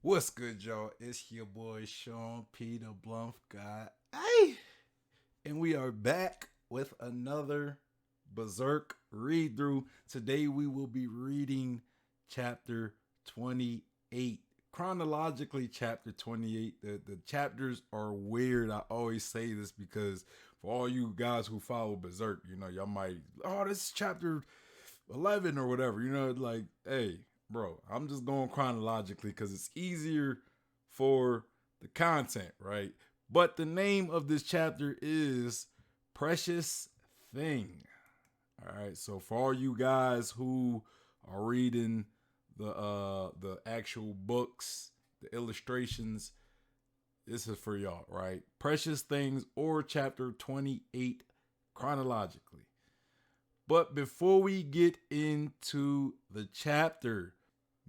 What's good, y'all? It's your boy Sean Peter Bluff guy. Hey, and we are back with another Berserk read through. Today we will be reading chapter 28. Chronologically, chapter 28. The chapters are weird. I always say this because for all you guys who follow Berserk, y'all might, oh, this is chapter 11 or whatever, like, hey, bro, I'm just going chronologically because it's easier for the content, right? But the name of this chapter is Precious Thing. All right, so for all you guys who are reading the actual books, the illustrations, this is for y'all, right? Precious Things or chapter 28 chronologically. But before we get into the chapter,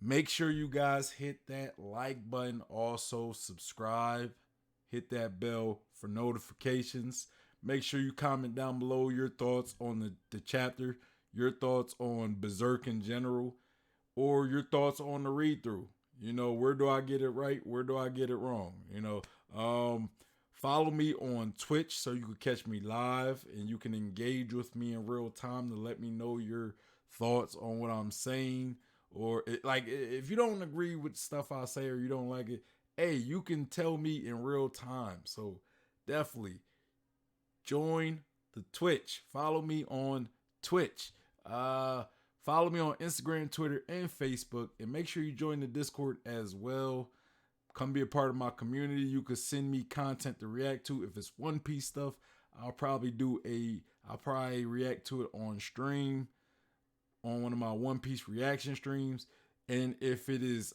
make sure you guys hit that like button. Also, subscribe, hit that bell for notifications. Make sure you comment down below your thoughts on the chapter, your thoughts on Berserk in general, or your thoughts on the read through. Where do I get it right? Where do I get it wrong? Follow me on Twitch so you can catch me live and you can engage with me in real time to let me know your thoughts on what I'm saying. Or if you don't agree with stuff I say or you don't like it, hey, you can tell me in real time. So definitely join the Twitch. Follow me on Twitch. Follow me on Instagram, Twitter, and Facebook. And make sure you join the Discord as well. Come be a part of my community. You could send me content to react to. If it's One Piece stuff, I'll probably react to it on stream, on one of my One Piece reaction streams. And if it is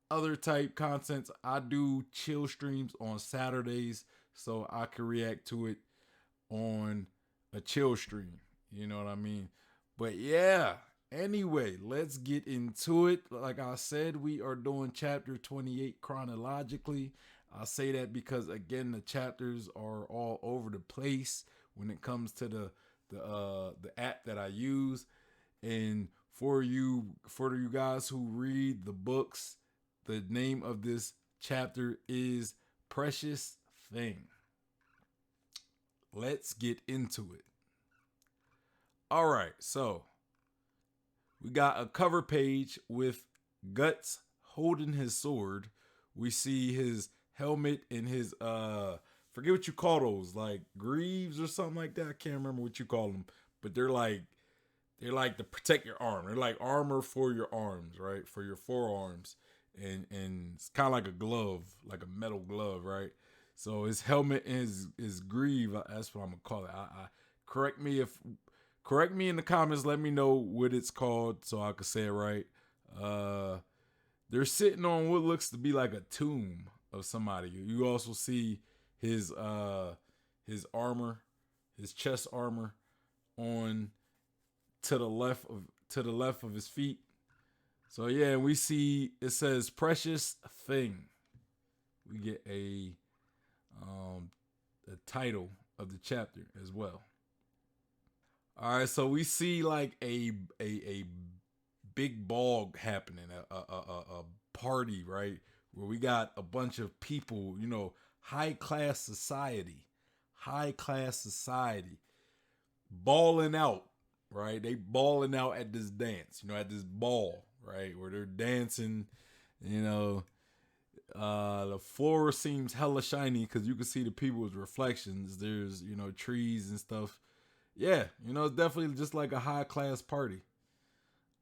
other type content, I do chill streams on Saturdays, so I can react to it on a chill stream. You know what I mean? But yeah, anyway, let's get into it. Like I said, we are doing chapter 28 chronologically. I say that because again, the chapters are all over the place when it comes to the app that I use. And for you guys who read the books, the name of this chapter is Precious Thing. Let's get into it. All right, so we got a cover page with Guts holding his sword. We see his helmet and his forget what you call those, like greaves or something like that. I can't remember what you call them, but they're like to protect your arm. They're like armor for your arms, right? For your forearms. And it's kind of like a glove, like a metal glove, right? So his helmet and his greave, that's what I'm gonna call it. I correct me in the comments. Let me know what it's called so I can say it right. They're sitting on what looks to be like a tomb of somebody. You also see his armor, his chest armor, on to the left of his feet. So yeah, we see it says Precious Thing. We get a title of the chapter as well. All right, so we see like a big ball happening, a party, right? Where we got a bunch of people, high class society, balling out, right? They balling out at this dance, at this ball, right? Where they're dancing, the floor seems hella shiny because you can see the people's reflections. There's, trees and stuff. Yeah, it's definitely just like a high class party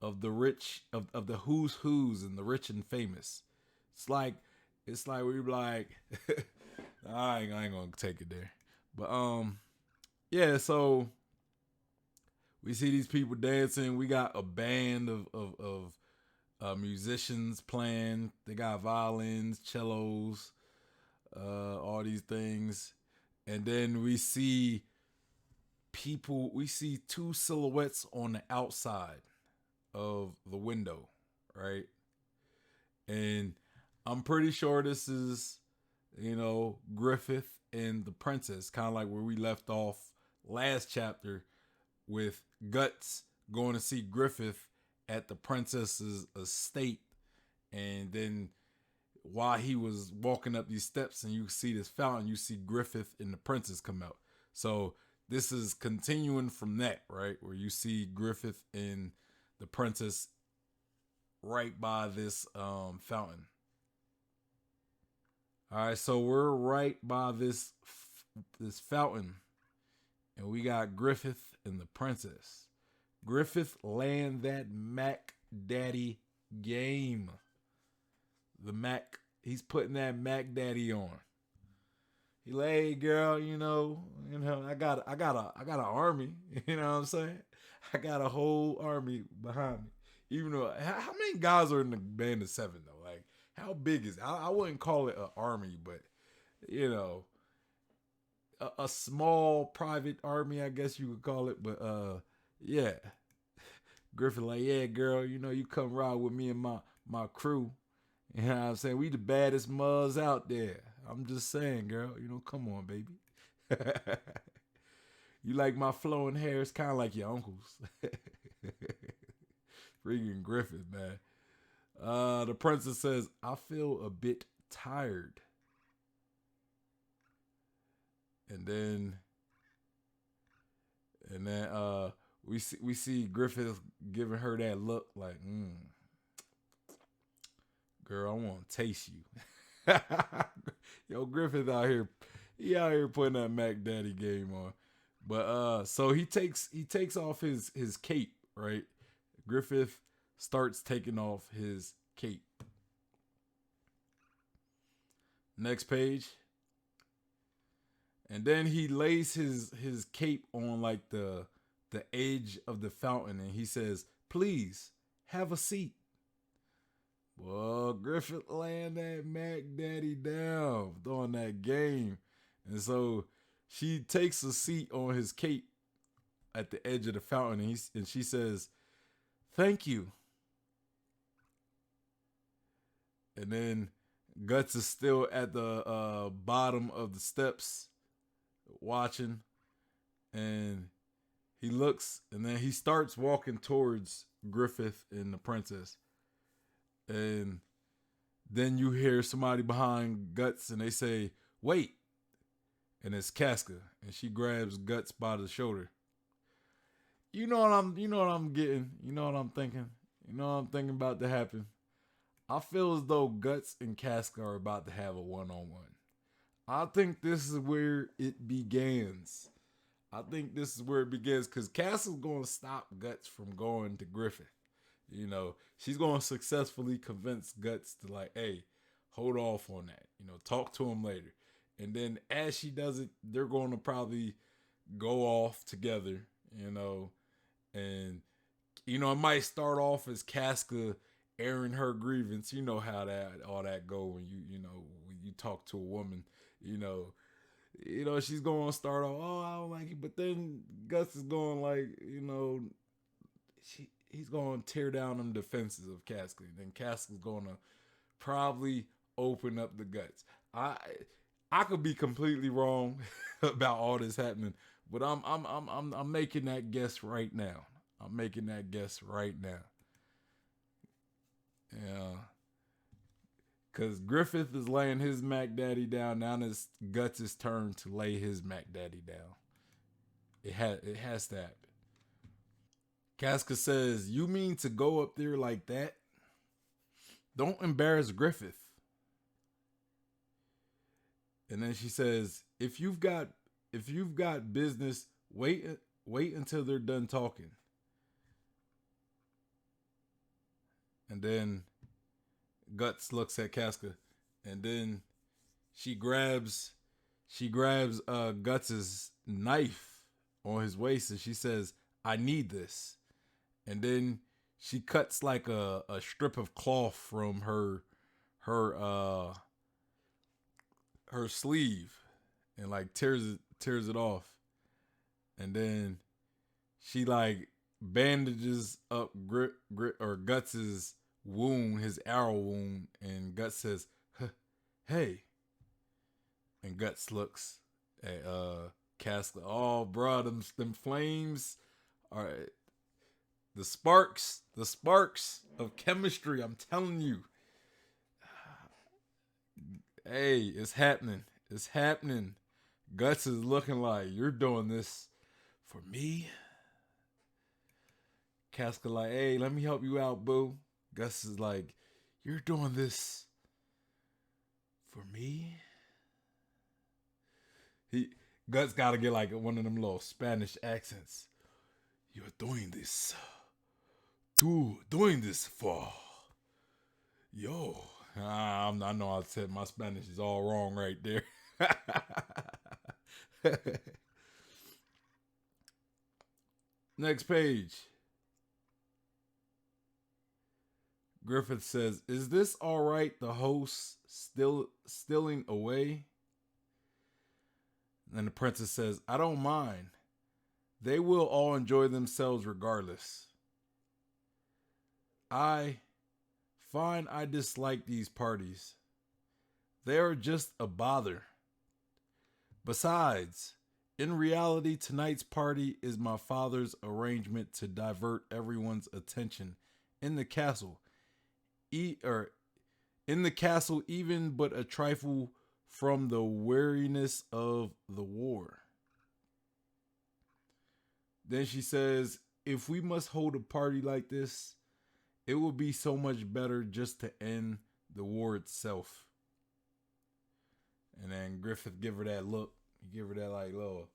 of the rich, of the who's and the rich and famous. It's like we like I ain't gonna take it there. But yeah, so we see these people dancing. We got a band of musicians playing. They got violins, cellos, all these things. And then we see two silhouettes on the outside of the window, right? And I'm pretty sure this is, Griffith and the princess, kind of like where we left off last chapter with Guts going to see Griffith at the princess's estate. And then while he was walking up these steps and you see this fountain, you see Griffith and the princess come out. So this is continuing from that, right? Where you see Griffith and the princess right by this fountain. All right, so we're right by this fountain, and we got Griffith and the princess. Griffith land that Mac Daddy game. The Mac, he's putting that Mac Daddy on. He like, hey girl, I got an army. You know what I'm saying? I got a whole army behind me. Even though, how many guys are in the band of seven though? Like, how big is it? I wouldn't call it an army, but a small private army, I guess you would call it. But yeah, Griffith like, yeah, girl, you come ride with me and my crew. You know what I'm saying? We the baddest muzz out there. I'm just saying, girl. Come on, baby. You like my flowing hair? It's kind of like your uncle's. Freaking Griffith, man. The princess says, I feel a bit tired. And then we see Griffith giving her that look like, girl, I want to taste you. Yo, Griffith out here, he out here putting that Mac Daddy game on. But so he takes off his cape, right? Griffith starts taking off his cape. Next page. And then he lays his cape on like the edge of the fountain, and he says, please have a seat. Well, Griffith laying that Mac Daddy down, throwing that game. And so she takes a seat on his cape at the edge of the fountain, and she says, thank you. And then Guts is still at the bottom of the steps watching, and he looks, and then he starts walking towards Griffith and the princess. And then you hear somebody behind Guts, and they say, wait. And it's Casca, and she grabs Guts by the shoulder. You know what I'm getting. You know what I'm thinking. You know what I'm thinking about to happen. I feel as though Guts and Casca are about to have a one-on-one. I think this is where it begins. I think this is where it begins, because Casca's going to stop Guts from going to Griffith. She's going to successfully convince Guts to like, hey, hold off on that. Talk to him later. And then as she does it, they're going to probably go off together, and, it might start off as Casca airing her grievance. You know how all that go when when you talk to a woman, she's going to start off, oh, I don't like it. But then Gus is going like, he's going to tear down them defenses of Casca. And then Casca's going to probably open up the Guts. I could be completely wrong about all this happening, but I'm making that guess right now. I'm making that guess right now. Yeah. Because Griffith is laying his Mac Daddy down. Now it's Guts' turn to lay his Mac Daddy down. It has to happen. Casca says, you mean to go up there like that? Don't embarrass Griffith. And then she says, if you've got business, wait until they're done talking. And then Guts looks at Casca, and then she grabs Guts's knife on his waist, and she says, I need this. And then she cuts like a strip of cloth from her sleeve and like tears it off. And then she like bandages up Guts's wound, his arrow wound, and Guts says, hey. And Guts looks at Casca. Oh, bro, them flames are the sparks of chemistry, I'm telling you. Hey, it's happening. It's happening. Guts is looking like you're doing this for me. Casca like, hey, let me help you out, boo. Gus is like, you're doing this for me. He Guts gotta get like one of them little Spanish accents. You're doing this. Doing this for yo. I know I said my Spanish is all wrong right there. Next page. Griffith says, "Is this all right? The host stealing away?" And the princess says, "I don't mind. They will all enjoy themselves regardless. I find I dislike these parties. They are just a bother. Besides, in reality, tonight's party is my father's arrangement to divert everyone's attention in the castle. Or in the castle, even but a trifle from the weariness of the war." Then she says, "If we must hold a party like this, it would be so much better just to end the war itself." And then Griffith give her that look. He give her that like little,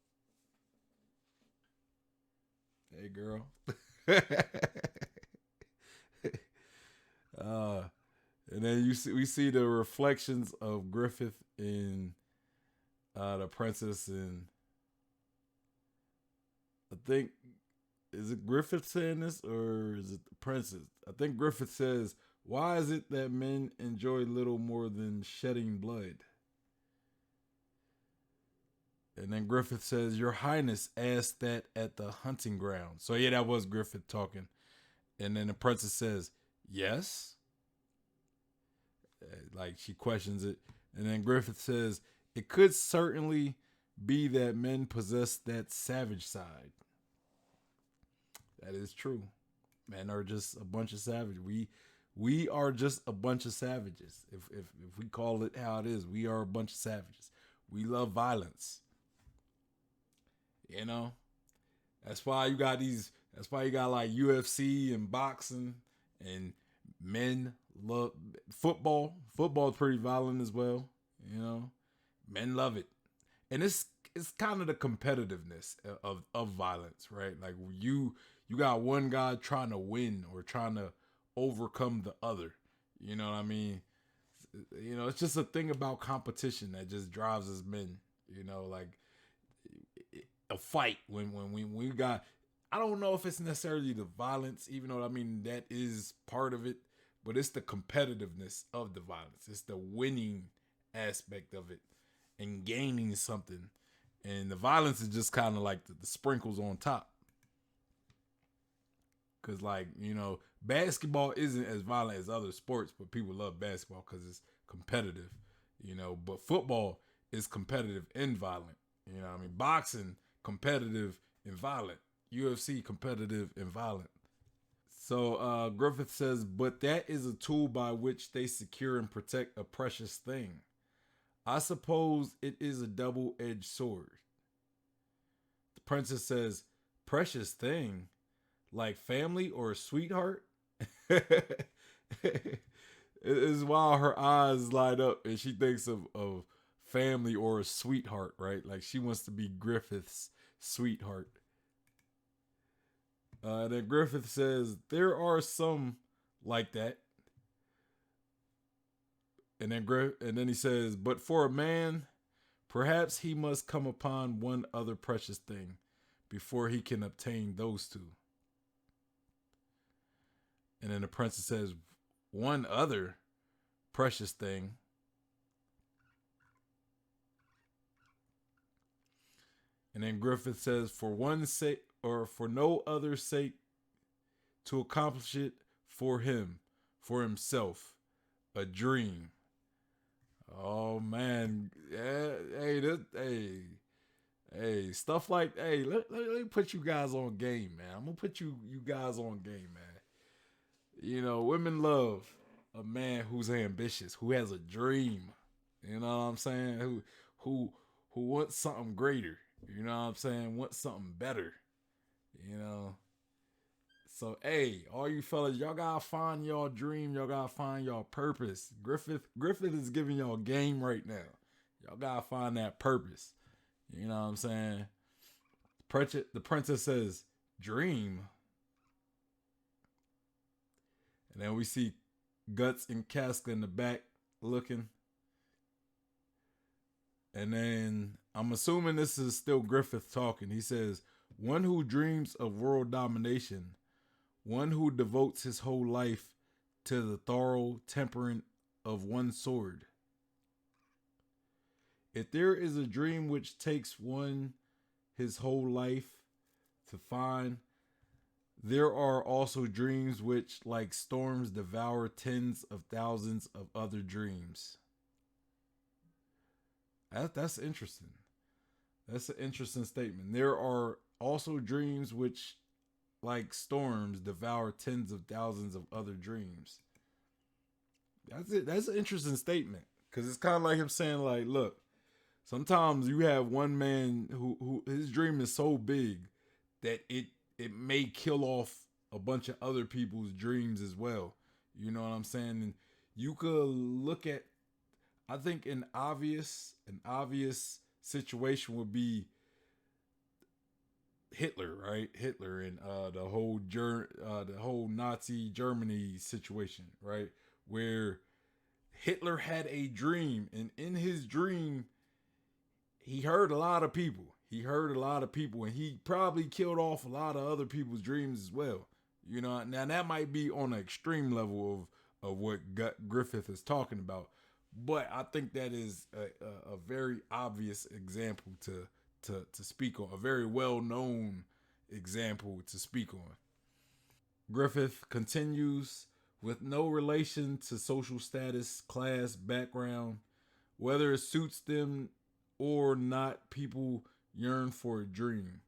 hey girl. And then we see the reflections of Griffith in the princess, and I think, is it Griffith saying this or is it the princess? I think Griffith says, "Why is it that men enjoy little more than shedding blood?" And then Griffith says, "Your Highness asked that at the hunting ground." So yeah, that was Griffith talking. And then the princess says, "Yes." Like she questions it. And then Griffith says, "It could certainly be that men possess that savage side." That is true. Men are just a bunch of savages. We are just a bunch of savages. If we call it how it is, we are a bunch of savages. We love violence. You know? That's why you got like UFC and boxing, and men love football. Football is pretty violent as well. You know? Men love it. And it's kind of the competitiveness of violence, right? Like you got one guy trying to win or trying to overcome the other. You know what I mean? You know, it's just a thing about competition that just drives us men. You know, like a fight when we got. I don't know if it's necessarily the violence, even though I mean that is part of it, but it's the competitiveness of the violence. It's the winning aspect of it and gaining something. And the violence is just kind of like the sprinkles on top. Because, like, you know, basketball isn't as violent as other sports, but people love basketball because it's competitive, you know. But football is competitive and violent. You know what I mean? Boxing, competitive and violent. UFC, competitive and violent. So Griffith says, "But that is a tool by which they secure and protect a precious thing. I suppose it is a double-edged sword." The princess says, "Precious thing? Like family or a sweetheart?" It is while her eyes light up and she thinks of family or a sweetheart, right? Like she wants to be Griffith's sweetheart. Then Griffith says, "There are some like that." And then he says, "But for a man, perhaps he must come upon one other precious thing before he can obtain those two." And then the princess says, "One other precious thing?" And then Griffith says, "For one sake, or for no other sake, to accomplish it for him, for himself, a dream." Oh man, yeah, hey, stuff like, hey, let me put you guys on game, man. I'm gonna put you guys on game, man. You know, women love a man who's ambitious, who has a dream. You know what I'm saying? Who who wants something greater? You know what I'm saying? Want something better? You know. So hey, all you fellas, y'all gotta find y'all dream. Y'all gotta find y'all purpose. Griffith is giving y'all a game right now. Y'all gotta find that purpose. You know what I'm saying? The princess says, "Dream," and then we see Guts and Casca in the back looking. And then I'm assuming this is still Griffith talking. He says, "One who dreams of world domination, one who devotes his whole life to the thorough temperament of one sword. If there is a dream which takes one his whole life to find, there are also dreams which, like storms, devour tens of thousands of other dreams." That's interesting. That's an interesting statement. There are also dreams which, like storms, devour tens of thousands of other dreams. That's it. That's an interesting statement because it's kind of like him saying, like, look, sometimes you have one man who his dream is so big that it may kill off a bunch of other people's dreams as well. You know what I'm saying? And you could look at, I think an obvious situation would be Hitler, right? Hitler and the whole Nazi Germany situation, right? Where Hitler had a dream, and in his dream, he heard a lot of people. He heard a lot of people, and he probably killed off a lot of other people's dreams as well. You know, now that might be on an extreme level of what Griffith is talking about, but I think that is a very obvious example to speak on, a very well known example to speak on. Griffith continues, with no relation to social status, class, background, whether it suits them or not, people yearn for a dream.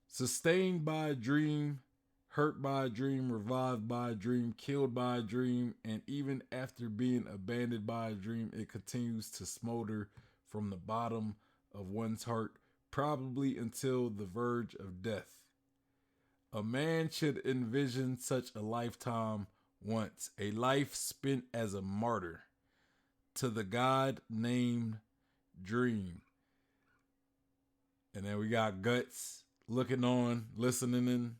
Sustained by a dream, hurt by a dream, revived by a dream, killed by a dream, and even after being abandoned by a dream, it continues to smolder from the bottom of one's heart, probably until the verge of death. A man should envision such a lifetime once, a life spent as a martyr to the God named Dream. And then we got Guts looking on, listening in,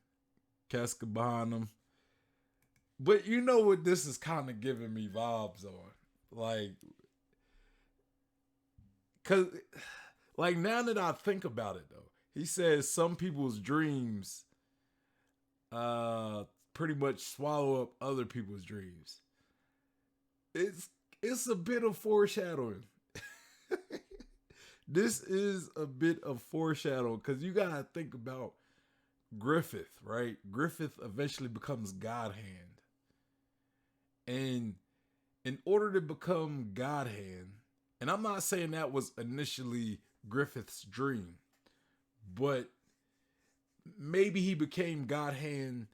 Casca behind him. But you know what this is kind of giving me vibes on? Like, cause like now that I think about it though, he says some people's dreams pretty much swallow up other people's dreams. It's it's a bit of foreshadowing. This is a bit of foreshadowing because you gotta think about Griffith, right? Griffith eventually becomes God Hand. And in order to become God Hand, and I'm not saying that was initially Griffith's dream, but maybe he became God Hand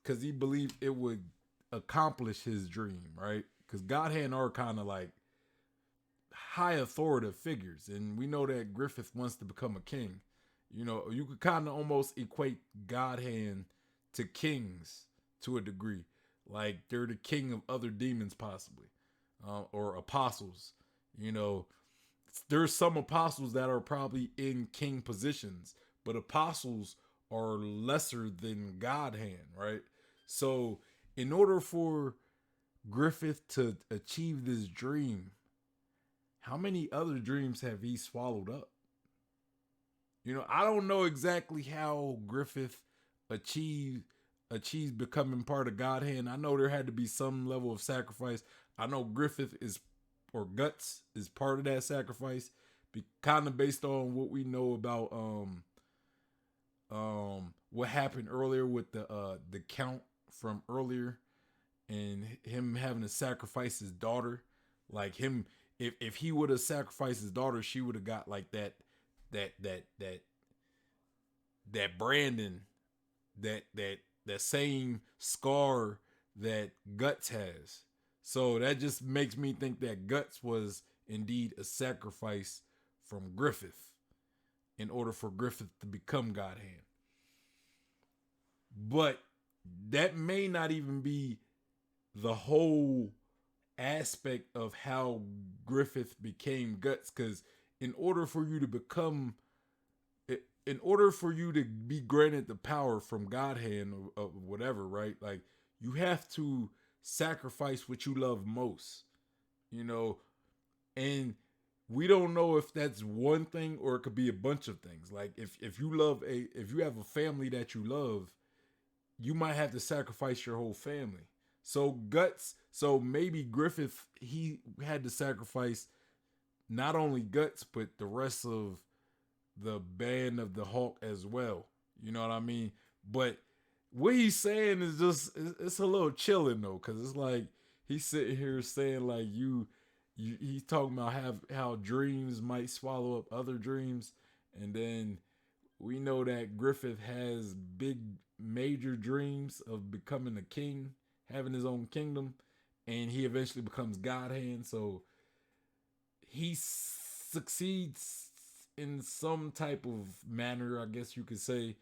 because he believed it would accomplish his dream, right? Because God Hand are kind of like high authoritative figures, and we know that Griffith wants to become a king. You know, you could kind of almost equate God Hand to kings to a degree. Like they're the king of other demons, possibly, or apostles. You know, there's some apostles that are probably in king positions, but apostles are lesser than God Hand, right? So, in order for Griffith to achieve this dream, how many other dreams have he swallowed up? You know, I don't know exactly how Griffith achieved achieved becoming part of God Hand. I know there had to be some level of sacrifice. I know Griffith is or Guts is part of that sacrifice, kind of based on what we know about what happened earlier with the count from earlier and him having to sacrifice his daughter. Like him, if he would have sacrificed his daughter, she would have got like that that Brandon, that same scar that Guts has. So that just makes me think that Guts was indeed a sacrifice from Griffith in order for Griffith to become God Hand. But that may not even be the whole aspect of how Griffith became Guts, because in order for you to become, in order for you to be granted the power from God Hand or whatever, right? Like, you have to sacrifice what you love most, you know, and we don't know if that's one thing or it could be a bunch of things. Like, if you love if you have a family that you love, you might have to sacrifice your whole family. So Guts, so maybe Griffith, he had to sacrifice not only Guts but the rest of the band of the Hulk as well. You know what I mean? But what he's saying is just, it's a little chilling though, because it's like he's sitting here saying like he's talking about how dreams might swallow up other dreams, and then we know that Griffith has big major dreams of becoming a king, having his own kingdom, and he eventually becomes God Hand. So he succeeds in some type of manner, I guess you could say.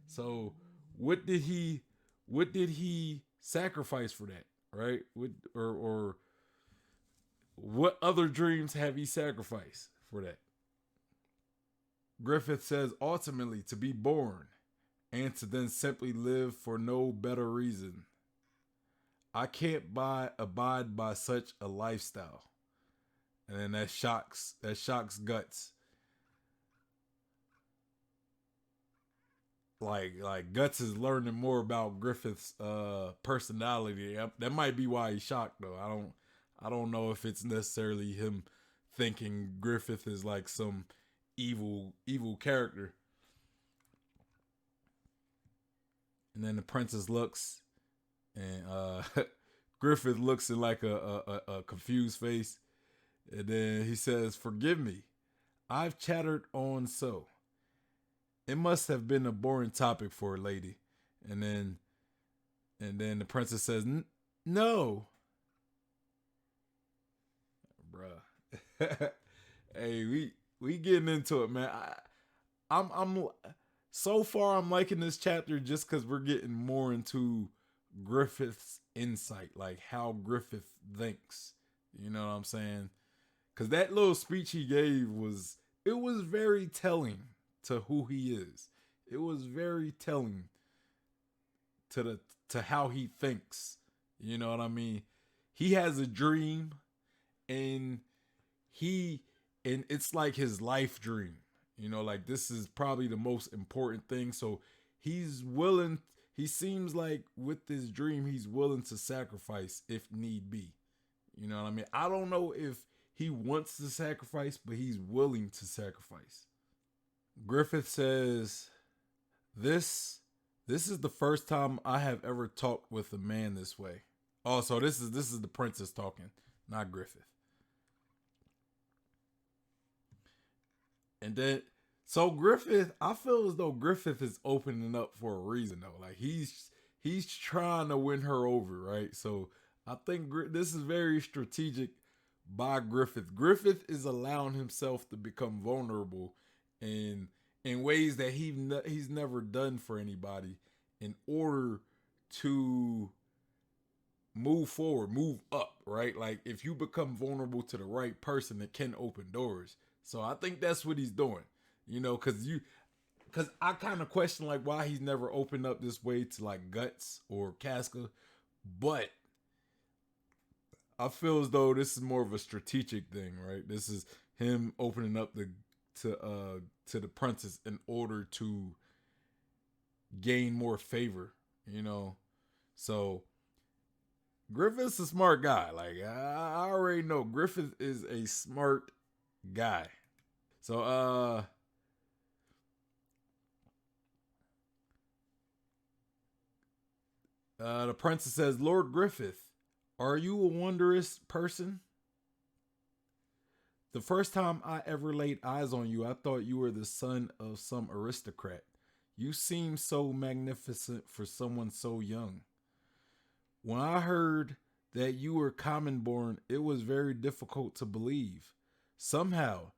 So what did he sacrifice for that, right? Or what other dreams have he sacrificed for that? Griffith says ultimately to be born and to then simply live for no better reason. I can't abide by such a lifestyle. And then that shocks Guts. Like Guts is learning more about Griffith's personality. That might be why he's shocked though. I don't know if it's necessarily him thinking Griffith is like some evil character. And then the princess looks, and Griffith looks in like a confused face, and then he says, "Forgive me, I've chattered on so. It must have been a boring topic for a lady." And then the princess says, "No, bruh." Hey, we getting into it, man. I'm so far I'm liking this chapter just because we're getting more into Griffith's insight, like how Griffith thinks. You know what I'm saying? Because that little speech he gave was very telling to who he is. It was very telling to how he thinks. You know what I mean? He has a dream, and it's like his life dream. You know, like this is probably the most important thing. So he's willing. He seems like with this dream, he's willing to sacrifice if need be. You know what I mean? I don't know if he wants to sacrifice, but he's willing to sacrifice. Griffith says, This is the first time I have ever talked with a man this way." Oh, so this is the princess talking, not Griffith. And then, so Griffith, I feel as though Griffith is opening up for a reason though. Like he's trying to win her over, right? So I think this is very strategic by Griffith. Griffith is allowing himself to become vulnerable in ways that he's never done for anybody in order to move forward, move up, right? Like if you become vulnerable to the right person, it can open doors. So I think that's what he's doing, you know, because I kind of question like why he's never opened up this way to like Guts or Casca, but I feel as though this is more of a strategic thing, right? This is him opening up to the princess in order to gain more favor, you know. So Griffith's a smart guy. Like I already know Griffith is a smart guy. So the princess says, "Lord Griffith, are you a wondrous person? The first time I ever laid eyes on you, I thought you were the son of some aristocrat. You seem so magnificent for someone so young. When I heard that you were common born, it was very difficult to believe. Somehow,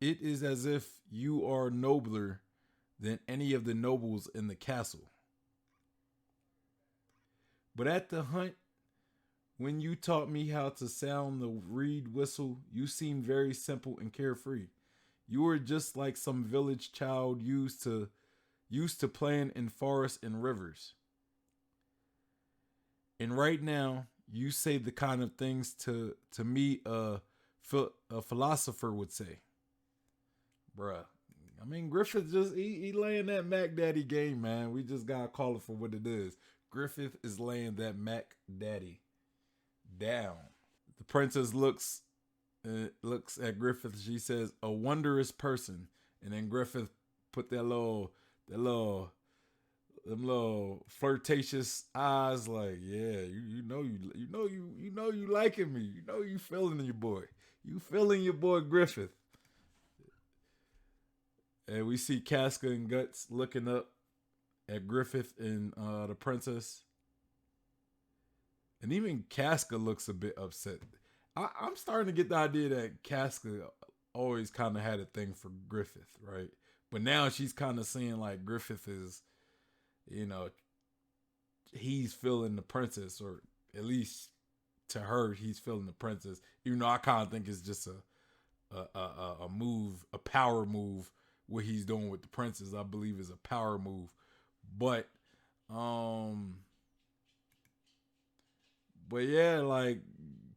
it is as if you are nobler than any of the nobles in the castle. But at the hunt, when you taught me how to sound the reed whistle, you seemed very simple and carefree. You were just like some village child used to playing in forests and rivers. And right now, you say the kind of things to me a philosopher would say. Bruh. I mean, Griffith just he laying that Mac Daddy game, man. We just gotta call it for what it is. Griffith is laying that Mac Daddy down. The princess looks at Griffith. She says, "A wondrous person." And then Griffith put them little flirtatious eyes, like, yeah, you liking me. You know you feeling your boy. You feeling your boy Griffith. And we see Casca and Guts looking up at Griffith and the princess. And even Casca looks a bit upset. I'm starting to get the idea that Casca always kind of had a thing for Griffith, right? But now she's kind of seeing like Griffith is, he's feeling the princess, or at least to her, he's feeling the princess. Even though I kind of think it's just a move, a power move. What he's doing with the princess, I believe, is a power move. But yeah, like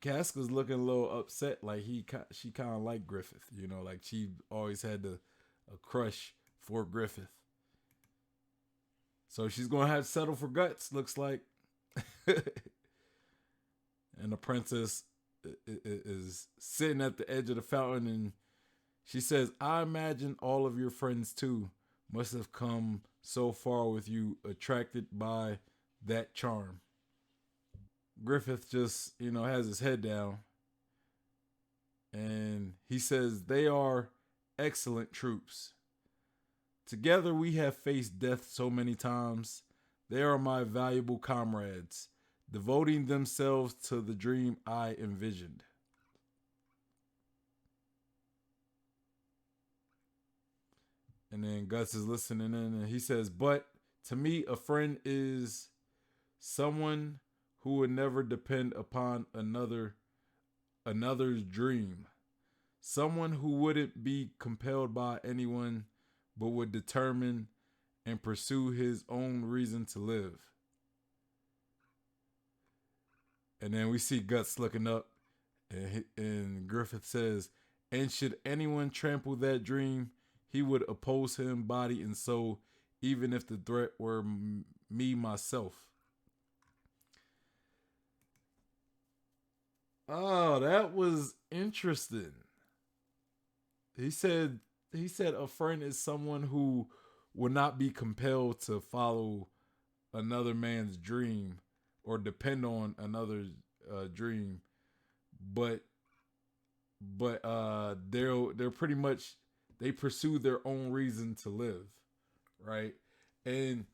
Casca's looking a little upset. Like she kind of liked Griffith, like she always had a crush for Griffith. So she's gonna have to settle for Guts, looks like. And the princess is sitting at the edge of the fountain, and she says, "I imagine all of your friends too must have come so far with you, attracted by that charm." Griffith just, has his head down, and he says, "They are excellent troops. Together we have faced death so many times. They are my valuable comrades, devoting themselves to the dream I envisioned." And then Gus is listening in, and he says, "But to me, a friend is someone who would never depend upon another's dream. Someone who wouldn't be compelled by anyone, but would determine and pursue his own reason to live." And then we see Guts looking up, and Griffith says, "And should anyone trample that dream, he would oppose him body and soul, even if the threat were me myself." Oh, that was interesting. He said a friend is someone who will not be compelled to follow another man's dream or depend on another's dream, but they're pretty much, they pursue their own reason to live, right? And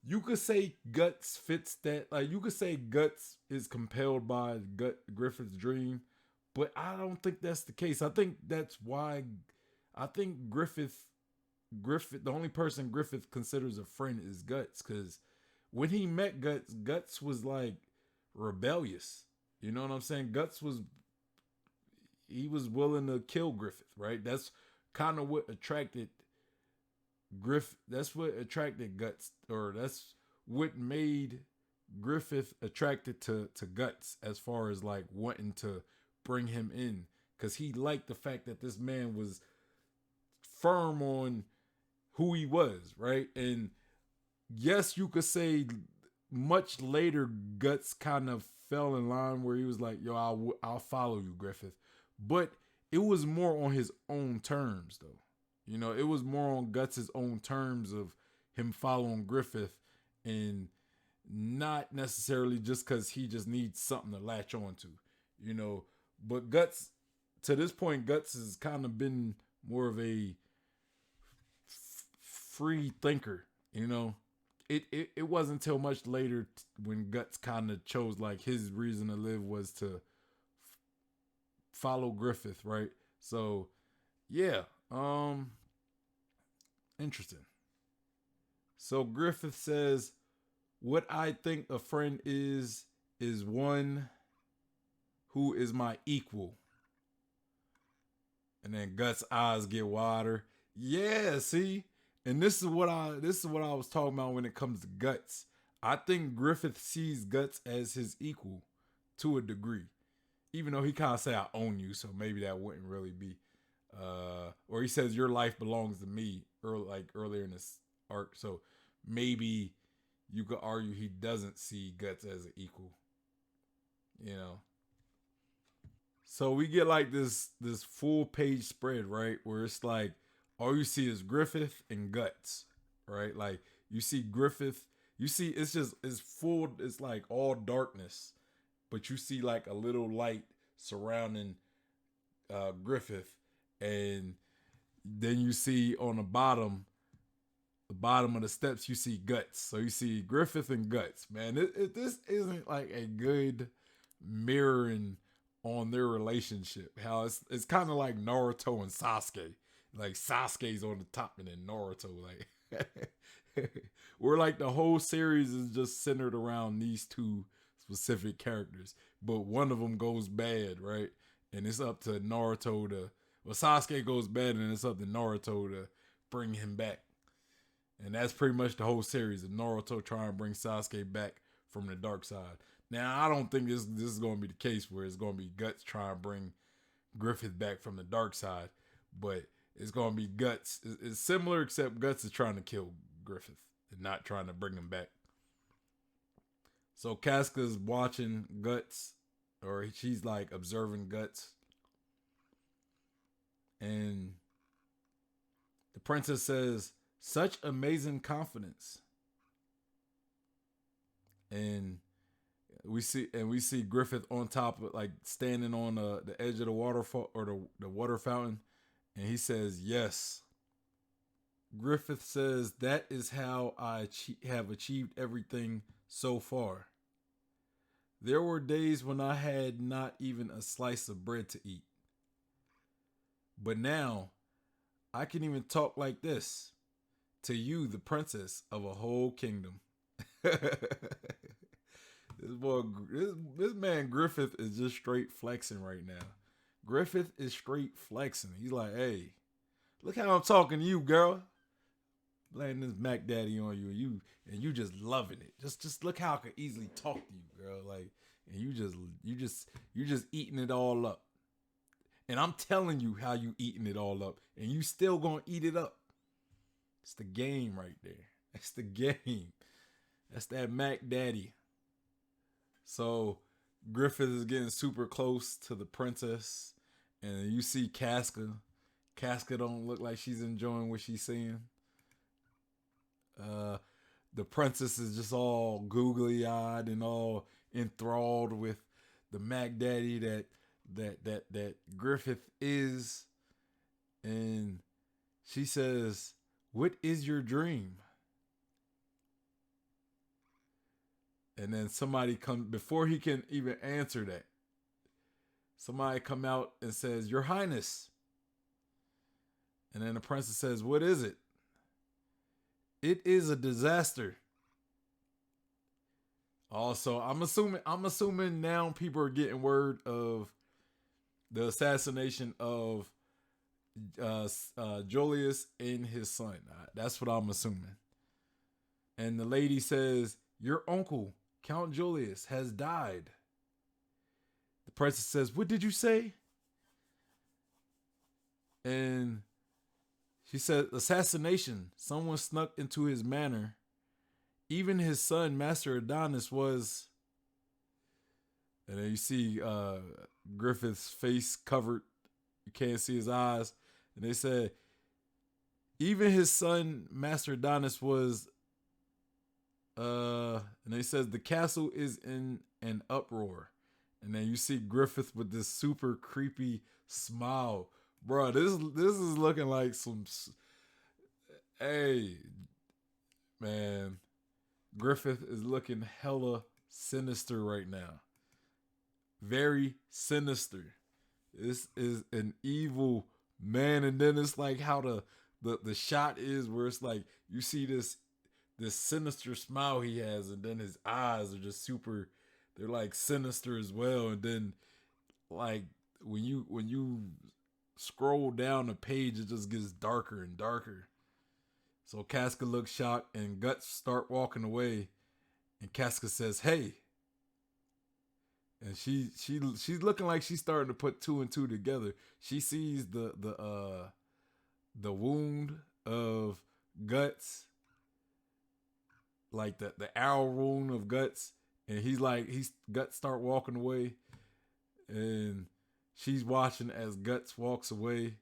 you could say Guts fits that. Like, you could say Guts is compelled by Griffith's dream, but I don't think that's the case. I think that's why I think Griffith, the only person Griffith considers a friend is Guts, because when he met Guts was like rebellious. You know what I'm saying? He was willing to kill Griffith, right? That's kind of what attracted Griffith. That's what attracted Guts, or that's what made Griffith attracted to Guts, as far as like wanting to bring him in, because he liked the fact that this man was firm on who he was, right? And yes, you could say much later Guts kind of fell in line where he was like, "Yo, I'll follow you, Griffith," but it was more on his own terms, though. It was more on Guts' own terms of him following Griffith, and not necessarily just because he just needs something to latch on to. But Guts, to this point, Guts has kind of been more of a free thinker, it wasn't until much later when Guts kind of chose like his reason to live was to follow Griffith, right? So yeah, interesting. So Griffith says, "What I think a friend is one who is my equal." And then Guts' eyes get wider. Yeah, see? And this is what I was talking about when it comes to Guts. I think Griffith sees Guts as his equal to a degree. Even though he kind of say I own you, so maybe that wouldn't really be or he says your life belongs to me earlier in this arc. So maybe you could argue he doesn't see Guts as an equal. You know, so we get like this full page spread, right? Where it's like all you see is Griffith and Guts, right? Like you see Griffith, you see it's full, it's like all darkness, but you see like a little light surrounding Griffith, and then you see on the bottom of the steps, you see Guts. So you see Griffith and Guts. Man, this isn't like a good mirroring on their relationship. How it's kind of like Naruto and Sasuke. Like Sasuke's on the top and then Naruto like where like the whole series is just centered around these two specific characters, but one of them goes bad, right? And it's up to Naruto to well Sasuke goes bad and it's up to Naruto to bring him back. And that's pretty much the whole series of Naruto trying to bring Sasuke back from the dark side. Now, I don't think this is going to be the case where it's going to be Guts trying to bring Griffith back from the dark side, but it's going to be Guts. It's similar, except Guts is trying to kill Griffith and not trying to bring him back. So Casca's watching Guts, or she's like observing Guts, and the princess says, "Such amazing confidence." And we see Griffith on top of like standing on the edge of the waterfall or the water fountain, and he says, "Yes." Griffith says, "That is how I have achieved everything so far. There were days when I had not even a slice of bread to eat. But now I can even talk like this to you, the princess of a whole kingdom." This boy, this man Griffith is just straight flexing right now. Griffith is straight flexing. He's like, "Hey, look how I'm talking to you, girl. Laying this Mac Daddy on you, and you just loving it. Just look how I could easily talk to you, girl. Like, and you just eating it all up. And I'm telling you how you eating it all up, and you still gonna eat it up. It's the game right there. That's the game. That's that Mac Daddy." So Griffith is getting super close to the princess, and you see Casca. Casca don't look like she's enjoying what she's seeing. The princess is just all googly eyed and all enthralled with the Mac Daddy that Griffith is, and she says, "What is your dream?" And then somebody come before he can even answer that. Somebody come out and says, "Your Highness." And then the princess says, "What is it?" "It is a disaster." Also, I'm assuming now people are getting word of the assassination of Julius and his son. That's what I'm assuming. And the lady says, "Your uncle, Count Julius, has died." The princess says, "What did you say?" And she said, "Assassination. Someone snuck into his manor. Even his son, Master Adonis, was..." And then you see Griffith's face covered. You can't see his eyes. And they said, "Even his son, Master Adonis, was..." And they says, "The castle is in an uproar." And then you see Griffith with this super creepy smile. Bro, this is looking like some... Hey, man. Griffith is looking hella sinister right now. Very sinister. This is an evil man, and then it's like how the shot is where it's like you see this sinister smile he has, and then his eyes are just super. They're like sinister as well, and then like when you scroll down the page, it just gets darker and darker. So Casca looks shocked, and Guts start walking away, and Casca says, "Hey." And she's looking like she's starting to put two and two together. She sees the wound of Guts, like the arrow wound of Guts, and he's Guts start walking away, and she's watching as Guts walks away,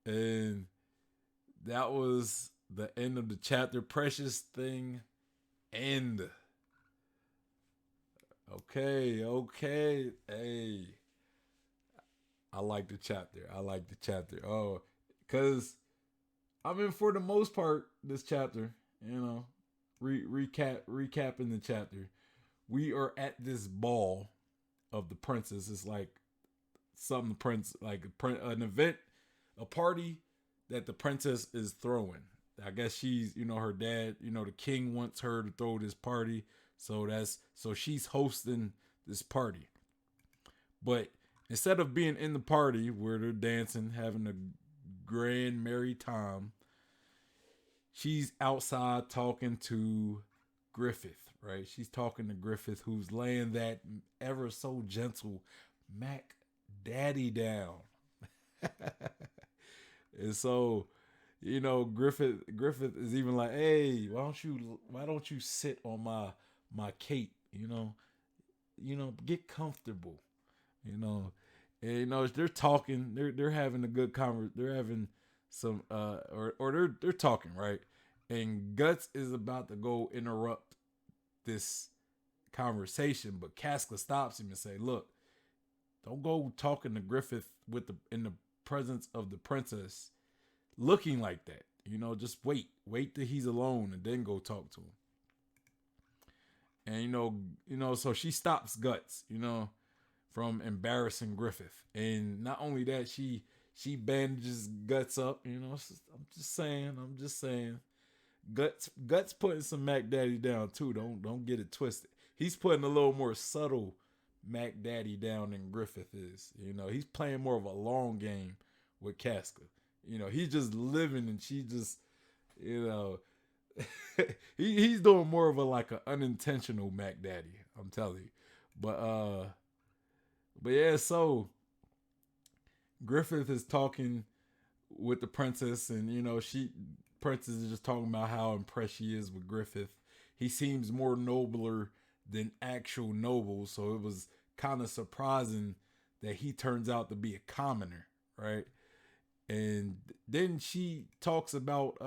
and that was the end of the chapter. Precious thing end. Okay. Hey, I like the chapter. Oh, because I mean, for the most part, this chapter, recapping the chapter, we are at this ball of the princess. It's like some prince, like an event, a party that the princess is throwing. I guess she's, her dad, the king wants her to throw this party. So she's hosting this party. But instead of being in the party where they're dancing, having a grand merry time, she's outside talking to Griffith, right? She's talking to Griffith, who's laying that ever so gentle Mac Daddy down. And so, Griffith is even like, "Hey, why don't you sit on my cape, get comfortable, and they're talking, they're having a good conversation, they're having some or they're talking, right? And Guts is about to go interrupt this conversation, but Casca stops him and say, "Look, don't go talking to Griffith in the presence of the princess looking like that. Just wait till he's alone and then go talk to him." And so she stops Guts, from embarrassing Griffith. And not only that, she bandages Guts up. I'm just saying. Guts putting some Mac Daddy down too. Don't get it twisted. He's putting a little more subtle Mac Daddy down than Griffith is. He's playing more of a long game with Casca. He's just living, and she just, he's doing more of a unintentional Mac Daddy. I'm telling you, but yeah. So Griffith is talking with the princess, and princess is just talking about how impressed she is with Griffith. He seems more nobler than actual noble, so it was kind of surprising that he turns out to be a commoner, right? And then she talks about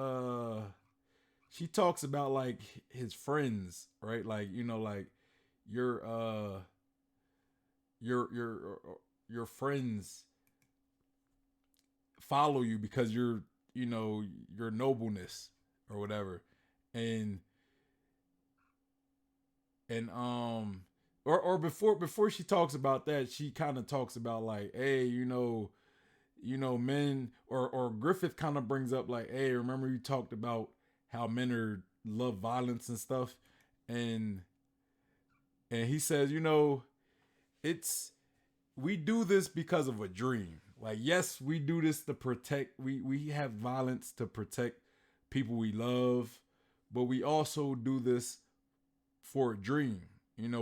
like his friends, right? Like, like your your friends follow you because your nobleness or whatever. And before she talks about that, she kind of talks about like, hey, men, or Griffith kind of brings up like, hey, remember you talked about how men love violence and stuff, and he says, it's we do this because of a dream. Like, yes, we do this to protect. We have violence to protect people we love, but we also do this for a dream,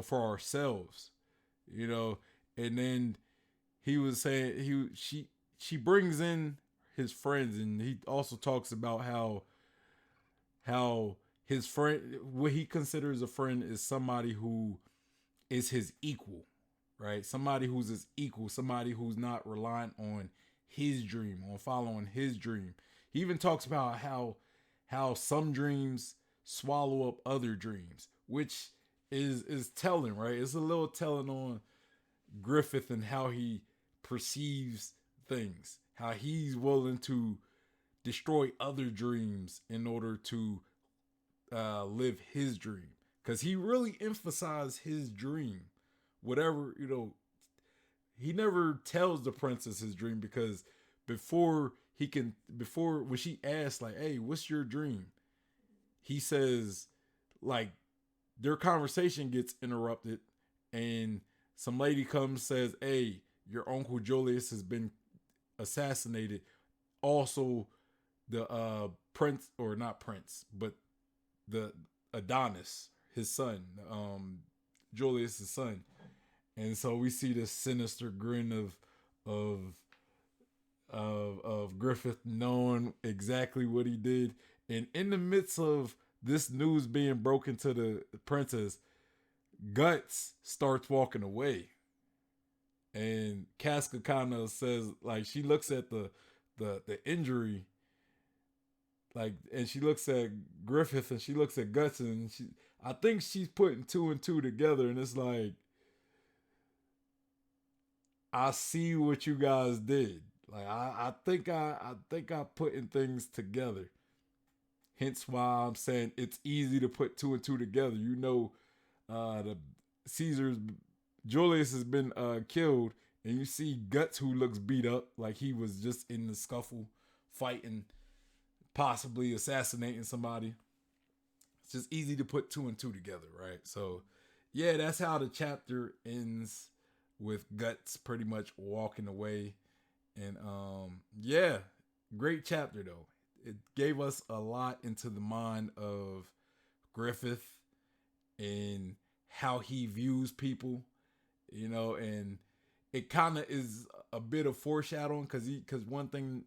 for ourselves, And then he was saying she brings in his friends, and he also talks about how his friend, what he considers a friend, is somebody who is his equal, right? Somebody who's his equal, somebody who's not reliant on his dream, on following his dream. He even talks about how some dreams swallow up other dreams, which is telling, right? It's a little telling on Griffith and how he perceives things, how he's willing to destroy other dreams in order to live his dream. because he really emphasized his dream. Whatever, he never tells the princess his dream, because before when she asks, like, hey, what's your dream? He says, like, their conversation gets interrupted, and some lady comes, says, hey, your uncle Julius has been assassinated. Also, the prince, or not prince, but the Adonis, his son, Julius's son. And so we see this sinister grin of of Griffith, knowing exactly what he did. And in the midst of this news being broken to the princess, Guts starts walking away. And Casca kind of says, like, she looks at the injury, like, and she looks at Griffith and she looks at Guts, and I think she's putting two and two together, and it's like, I see what you guys did. Like, I think I putting things together. Hence why I'm saying it's easy to put two and two together. The Caesar's Julius has been killed, and you see Guts, who looks beat up, like he was just in the scuffle, fighting, possibly assassinating somebody. It's just easy to put two and two together, right? So, yeah, that's how the chapter ends, with Guts pretty much walking away. And yeah, great chapter though. It gave us a lot into the mind of Griffith and how he views people, and it kind of is a bit of foreshadowing, because one thing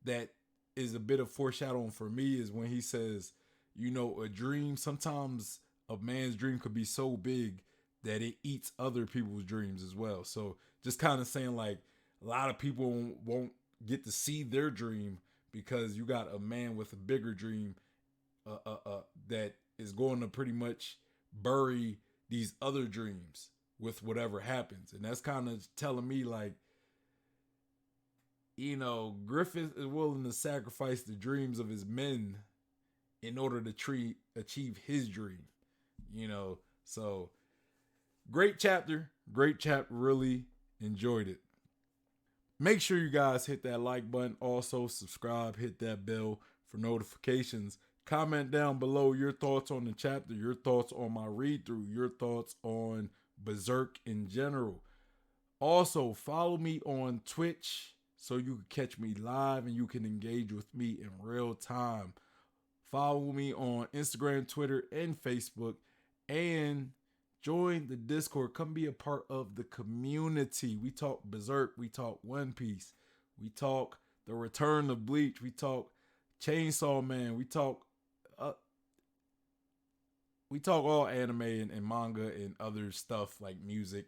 that is a bit of foreshadowing for me is when he says, a dream, sometimes a man's dream could be so big that it eats other people's dreams as well. So just kind of saying, like, a lot of people won't get to see their dream because you got a man with a bigger dream that is going to pretty much bury these other dreams with whatever happens. And that's kind of telling me, like, Griffith is willing to sacrifice the dreams of his men in order to achieve his dream. So great chapter, really enjoyed it. Make sure you guys hit that like button. Also, subscribe, hit that bell for notifications. Comment down below your thoughts on the chapter, your thoughts on my read through, your thoughts on Berserk in general. Also, follow me on Twitch so you can catch me live and you can engage with me in real time. Follow me on Instagram, Twitter, and Facebook, and join the Discord. Come be a part of the community. We talk Berserk. We talk One Piece. We talk the return of Bleach. We talk Chainsaw Man. We talk all anime and manga and other stuff like music,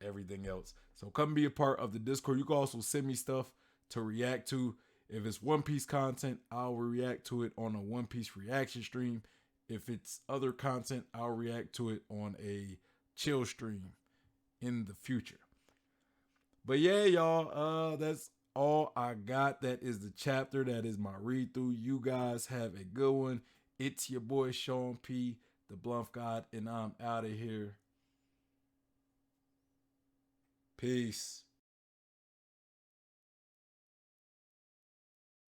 everything else. So come be a part of the Discord. You can also send me stuff to react to. If it's One Piece content, I'll react to it on a One Piece reaction stream. If it's other content, I'll react to it on a chill stream in the future. But yeah, y'all, that's all I got. That is the chapter. That is my read through. You guys have a good one. It's your boy Sean P, the Bluff God, and I'm out of here. Peace.